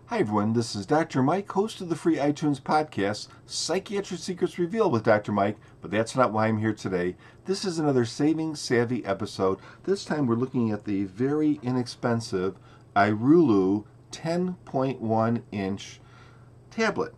Hi everyone, this is Dr. Mike, host of the free iTunes podcast, Psychiatric Secrets Revealed with Dr. Mike, but that's not why I'm here today. This is another Saving Savvy episode. This time we're looking at the very inexpensive iRulu 10.1 inch tablet.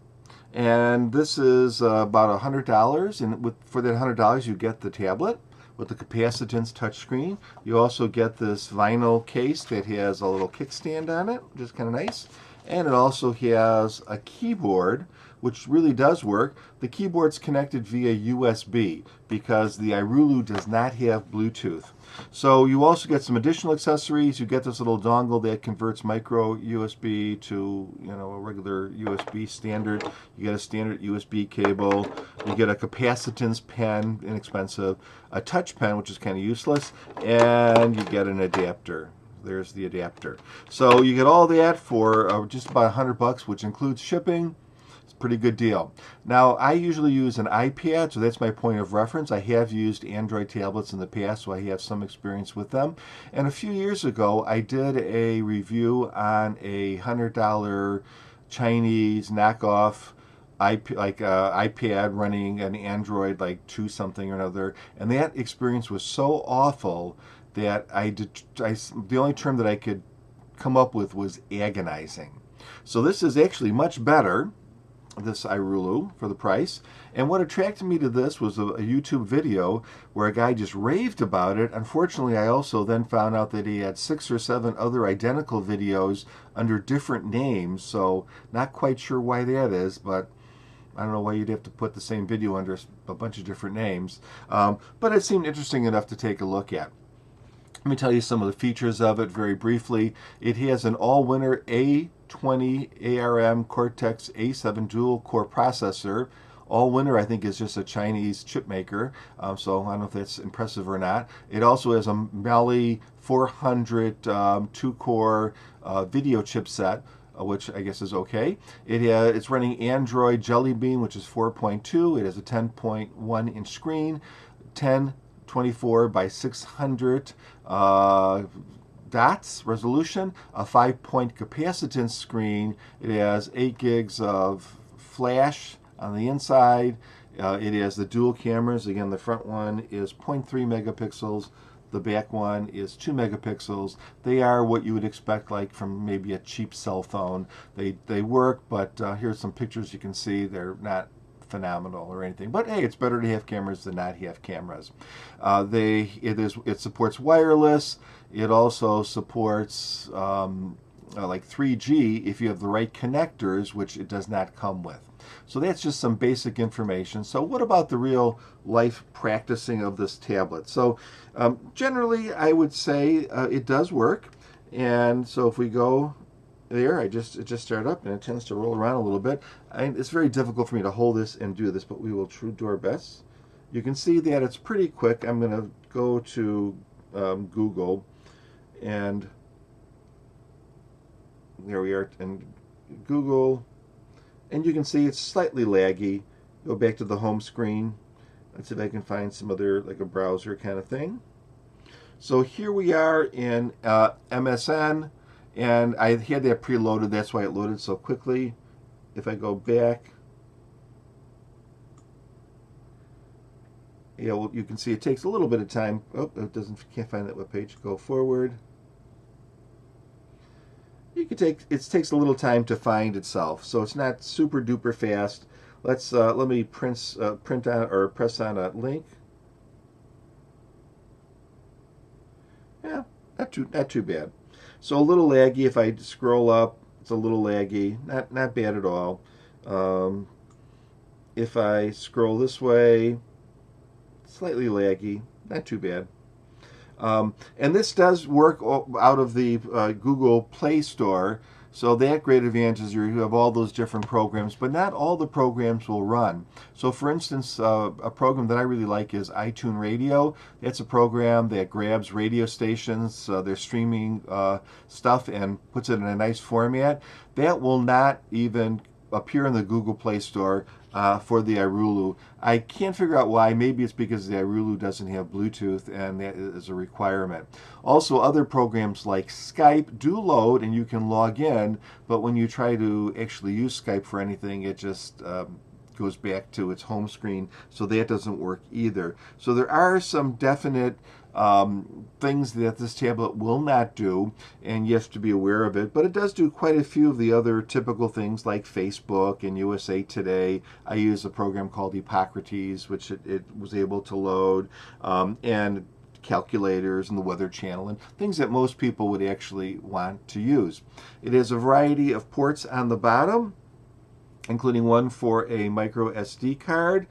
And this is about $100, and for that $100 you get the tablet with the capacitance touchscreen. You also get this vinyl case that has a little kickstand on it, which is kind of nice. And it also has a keyboard, which really does work. The keyboard's connected via USB because the iRulu does not have Bluetooth. So you also get some additional accessories. You get this little dongle that converts micro USB to, a regular USB standard. You get a standard USB cable. You get a capacitance pen, inexpensive, a touch pen, which is kind of useless, and you get an adapter. There's the adapter. So you get all that for just about $100, which includes shipping. It's a pretty good deal. Now, I usually use an iPad, so that's my point of reference. I have used Android tablets in the past, so I have some experience with them. And a few years ago, I did a review on a $100 Chinese knockoff iPad running an Android like 2 something or another, and that experience was so awful that the only term that I could come up with was agonizing. So this is actually much better, this iRulu, for the price. And what attracted me to this was a YouTube video where a guy just raved about it. Unfortunately, I also then found out that he had 6 or 7 other identical videos under different names, so not quite sure why that is, but I don't know why you'd have to put the same video under a bunch of different names. But it seemed interesting enough to take a look at. Let me tell you some of the features of it very briefly. It has an all-winner A20 ARM Cortex A7 dual-core processor. All-winner, I think, is just a Chinese chip maker, so I don't know if that's impressive or not. It also has a Mali 400 2-core video chipset, which I guess is okay. It's running Android Jelly Bean, which is 4.2. It has a 10.1 inch screen, 1024 by 600 dots resolution, a 5-point capacitance screen. It has 8 gigs of flash on the inside. It has the dual cameras. Again, the front one is 0.3 megapixels. The back one is 2 megapixels. They are what you would expect, like from maybe a cheap cell phone. They work, but here's some pictures you can see. They're not phenomenal or anything, but hey, it's better to have cameras than not have cameras. It supports wireless. It also supports like 3G if you have the right connectors, which it does not come with. So that's just some basic information. So what about the real life practicing of this tablet? So generally, I would say it does work. And so if we go there, it just started up and it tends to roll around a little bit. It's very difficult for me to hold this and do this, but we will do our best. You can see that it's pretty quick. I'm going to go to Google, and there we are, and Google, and you can see it's slightly laggy. Go back to the home screen. Let's see if I can find some other, like a browser kind of thing. So here we are in MSN. And I had that preloaded, that's why it loaded so quickly. If I go back, well, you can see it takes a little bit of time. Oh, can't find that web page. Go forward. It takes a little time to find itself, so it's not super duper fast. Let me print on or press on a link. Yeah, not too bad. So a little laggy. If I scroll up, it's a little laggy. Not bad at all. If I scroll this way, slightly laggy. Not too bad. And this does work out of the Google Play Store. So that great advantage is you have all those different programs, but not all the programs will run. So for instance, a program that I really like is iTunes Radio. It's a program that grabs radio stations, their streaming stuff, and puts it in a nice format. That will not even appear in the Google Play Store for the iRulu. I can't figure out why. Maybe it's because the iRulu doesn't have Bluetooth, and that is a requirement. Also, other programs like Skype do load, and you can log in, but when you try to actually use Skype for anything, it just goes back to its home screen, so that doesn't work either. So there are some definite things that this tablet will not do, and you have to be aware of it, but it does do quite a few of the other typical things like Facebook and USA Today. I use a program called Hippocrates, which it was able to load, and calculators and the Weather Channel and things that most people would actually want to use. It has a variety of ports on the bottom, including one for a micro SD card.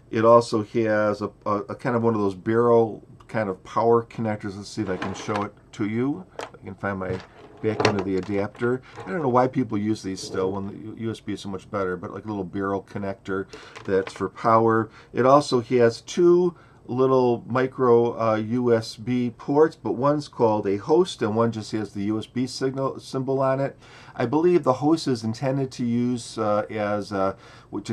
It also has a kind of one of those barrel kind of power connectors. Let's see if I can show it to you. I can find my back end of the adapter. I don't know why people use these still when the USB is so much better, but like a little barrel connector that's for power. It also has two little micro USB ports, but one's called a host and one just has the USB symbol on it. I believe the host is intended to use to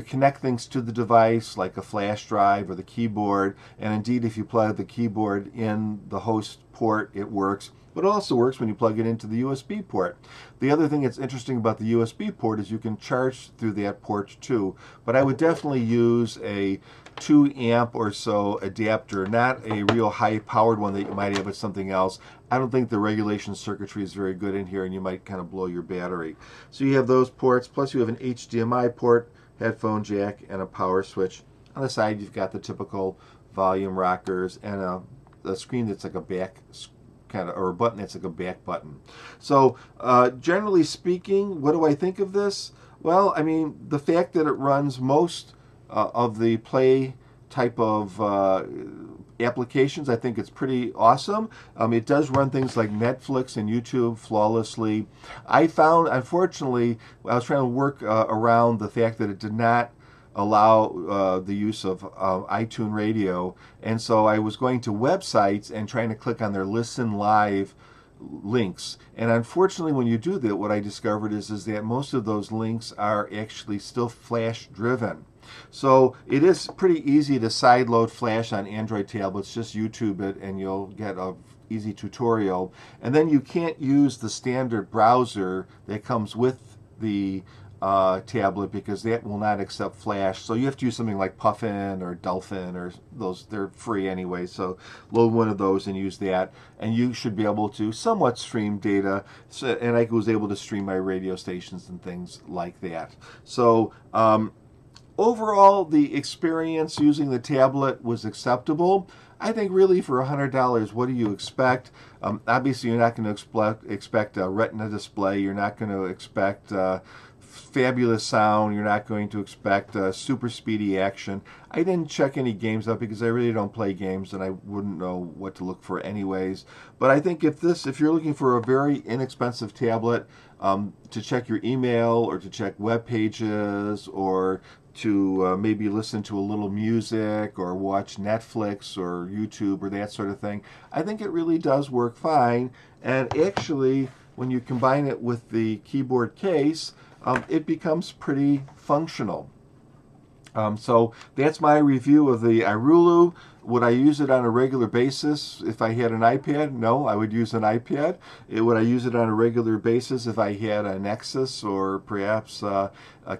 connect things to the device, like a flash drive or the keyboard, and indeed if you plug the keyboard in the host port, it works. But it also works when you plug it into the USB port. The other thing that's interesting about the USB port is you can charge through that port too. But I would definitely use a 2 amp or so adapter, not a real high powered one that you might have with something else. I don't think the regulation circuitry is very good in here, and you might kind of blow your battery. So you have those ports, plus you have an HDMI port, headphone jack, and a power switch. On the side you've got the typical volume rockers and a screen that's like a back or a button that's like a back button. So generally speaking, what do I think of this? Well, I mean, the fact that it runs most of the Play type of applications, I think it's pretty awesome. It does run things like Netflix and YouTube flawlessly. I found, unfortunately, I was trying to work around the fact that it did not allow the use of iTunes Radio, and so I was going to websites and trying to click on their listen live links, and unfortunately when you do that, what I discovered is that most of those links are actually still flash driven. So it is pretty easy to sideload flash on Android tablets. Just YouTube it and you'll get a easy tutorial, and then you can't use the standard browser that comes with the tablet because that will not accept flash. So you have to use something like Puffin or Dolphin, or those, they're free anyway, so load one of those and use that, and you should be able to somewhat stream data. So, and I was able to stream my radio stations and things like that. So overall, the experience using the tablet was acceptable. I think really for $100, what do you expect? Obviously, you're not going to expect a Retina display. You're not going to expect fabulous sound. You're not going to expect super speedy action. I didn't check any games up because I really don't play games and I wouldn't know what to look for anyways. But I think if you're looking for a very inexpensive tablet to check your email or to check web pages or to maybe listen to a little music or watch Netflix or YouTube or that sort of thing, I think it really does work fine. And actually, when you combine it with the keyboard case, it becomes pretty functional. So that's my review of the iRulu. Would I use it on a regular basis if I had an iPad? No, I would use an iPad. Would I use it on a regular basis if I had a Nexus or perhaps a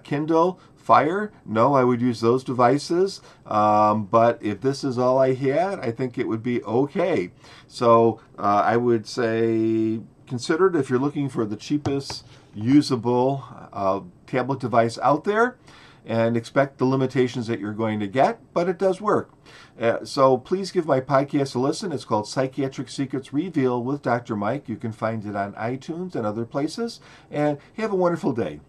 Kindle Fire? No, I would use those devices. But if this is all I had, I think it would be okay. So I would say consider it if you're looking for the cheapest usable tablet device out there, and expect the limitations that you're going to get, but it does work. So please give my podcast a listen. It's called Psychiatric Secrets Revealed with Dr. Mike. You can find it on iTunes and other places, and have a wonderful day.